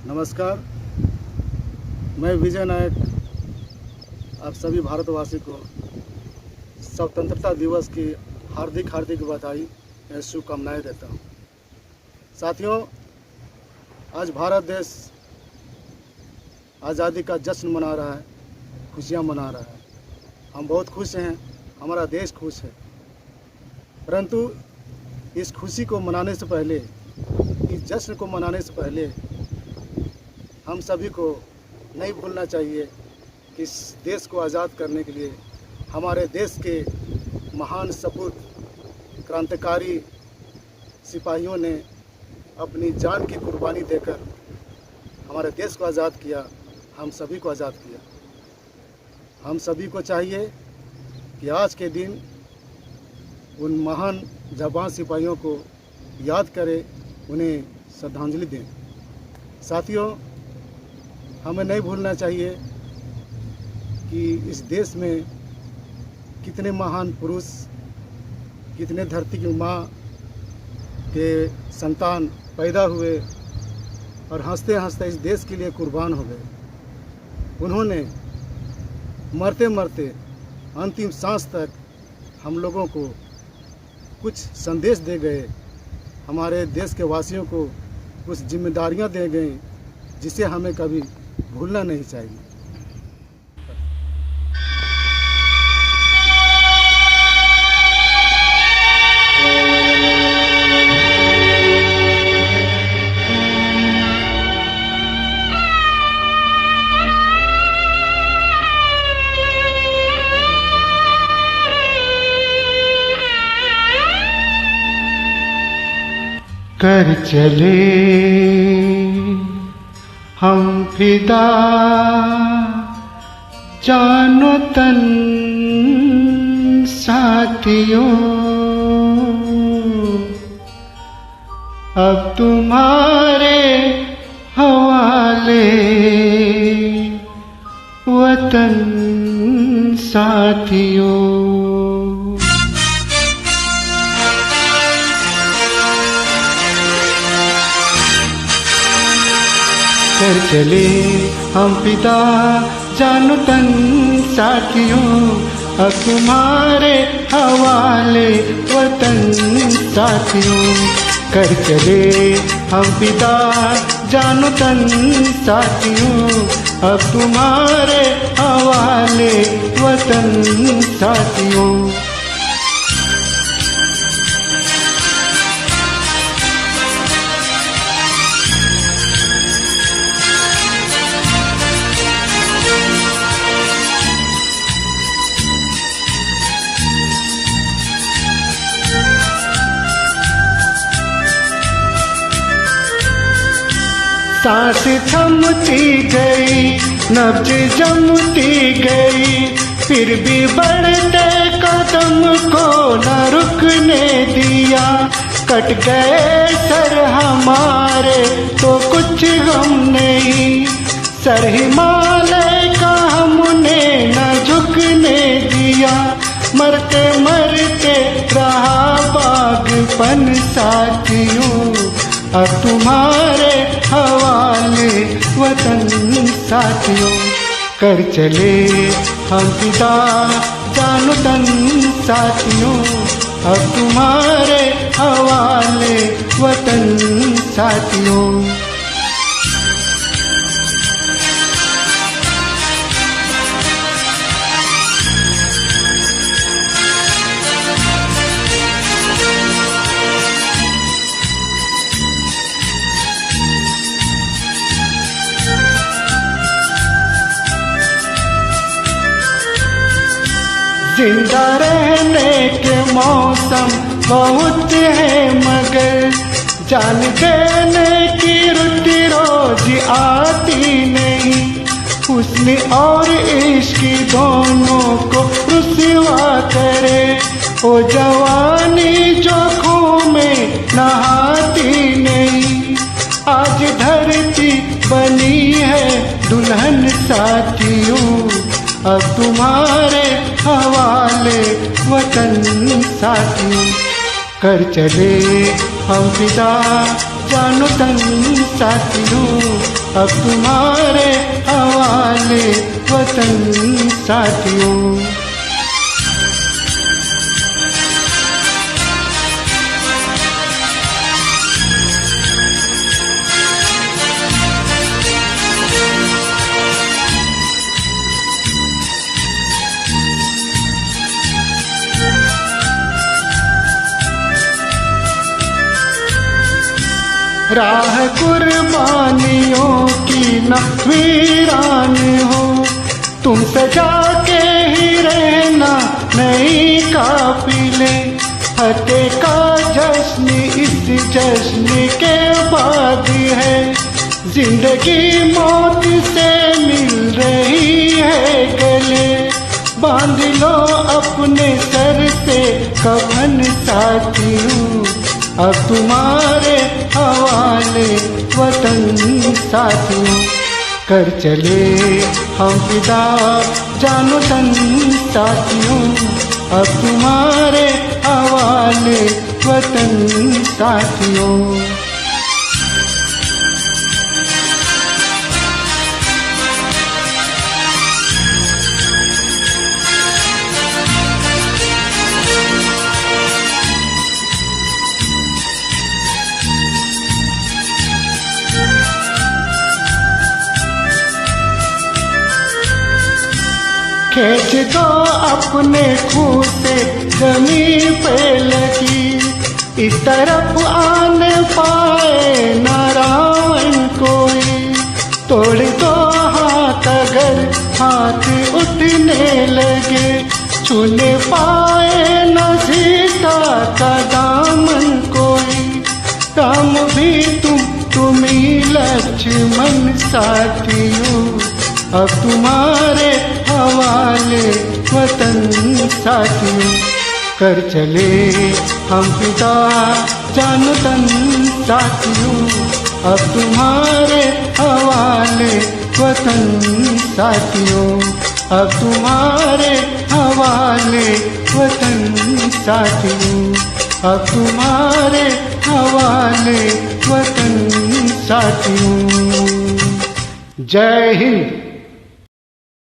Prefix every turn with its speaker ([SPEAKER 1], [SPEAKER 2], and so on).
[SPEAKER 1] नमस्कार, मैं विजय नायक आप सभी भारतवासी को स्वतंत्रता दिवस की हार्दिक बधाई एवं शुभकामनाएं देता हूं। साथियों, आज भारत देश आज़ादी का जश्न मना रहा है, खुशियां मना रहा है। हम बहुत खुश हैं, हमारा देश खुश है। परंतु इस खुशी को मनाने से पहले, इस जश्न को मनाने से पहले हम सभी को नहीं भूलना चाहिए कि इस देश को आज़ाद करने के लिए हमारे देश के महान सपूत क्रांतिकारी सिपाहियों ने अपनी जान की कुर्बानी देकर हमारे देश को आज़ाद किया, हम सभी को आज़ाद किया। हम सभी को चाहिए कि आज के दिन उन महान जाबाज सिपाहियों को याद करें, उन्हें श्रद्धांजलि दें। साथियों, हमें नहीं भूलना चाहिए कि इस देश में कितने महान पुरुष, कितने धरती की माँ के संतान पैदा हुए और हंसते हंसते इस देश के लिए कुर्बान हो गए। उन्होंने मरते मरते अंतिम सांस तक हम लोगों को कुछ संदेश दे गए, हमारे देश के वासियों को कुछ जिम्मेदारियां दे गई, जिसे हमें कभी भूलना नहीं चाहिए।
[SPEAKER 2] कर चले हम फिदा, जानो तन साथियों, अब तुम्हारे हवाले वतन साथियों। कर चले हम फिदा, जानो तन साथियों, अब तुम्हारे हवाले वतन साथियों। कर चले हम फिदा, जानो तन साथियों, अब तुम्हारे हवाले वतन साथियों। सांस थमती गई, नब्ज जमती गई, फिर भी बढ़ते कदम को न रुकने दिया। कट गए सर हमारे तो कुछ गम नहीं, सर हिमालय का हमने न झुकने दिया। मरते मरते रहा बागपन साथियों, अब तुम्हारे हवाले वतन साथियों। कर चले हम फिदा, जानो तन साथियों, अब तुम्हारे हवाले वतन साथियों। जिंदा रहने के मौसम बहुत है, मगर जान देने की रुत रोज आती नहीं। हुस्न और इश्क दोनों को रुसवा करे, ओ जवानी जो खून में नहाती नहीं। आज धरती बनी है दुल्हन साथियों, अब तुम्हारे हवाले वतन साथियों। कर चले हम फिदा, जानो तन साथियों, अब तुम्हारे हवाले वतन साथियों। राह कुर्बानियों की न वीरान हो, तुम सजा के ही रहना नई काफिले। फतेह का जश्न इस जश्न के बाद है, जिंदगी मौत से मिल रही है गले। बांध लो अपने सर से कफन साथियों, अब तुम्हारे हवाले वतन साथियों। कर चले हम फिदा जानो तन साथियों, अब तुम्हारे हवाले वतन साथियों। खींच दो अपने खूह से जमीन पे लगी, इस तरफ आने पाए ना रावण कोई। तोड़ दो हाथ अगर हाथ उठने लगे, छूने पाए न सीता का दामन कोई। काम भी तुम्ही लक्ष्मण साथियों, अब तुम्हारे हवाले वतन साथियों। कर चले हम फिदा जानो तन साथियों, अब तुम्हारे हवाले वतन साथियों। अब तुम्हारे हवाले वतन साथियों, अब तुम्हारे हवाले वतन साथियों। जय हिंद।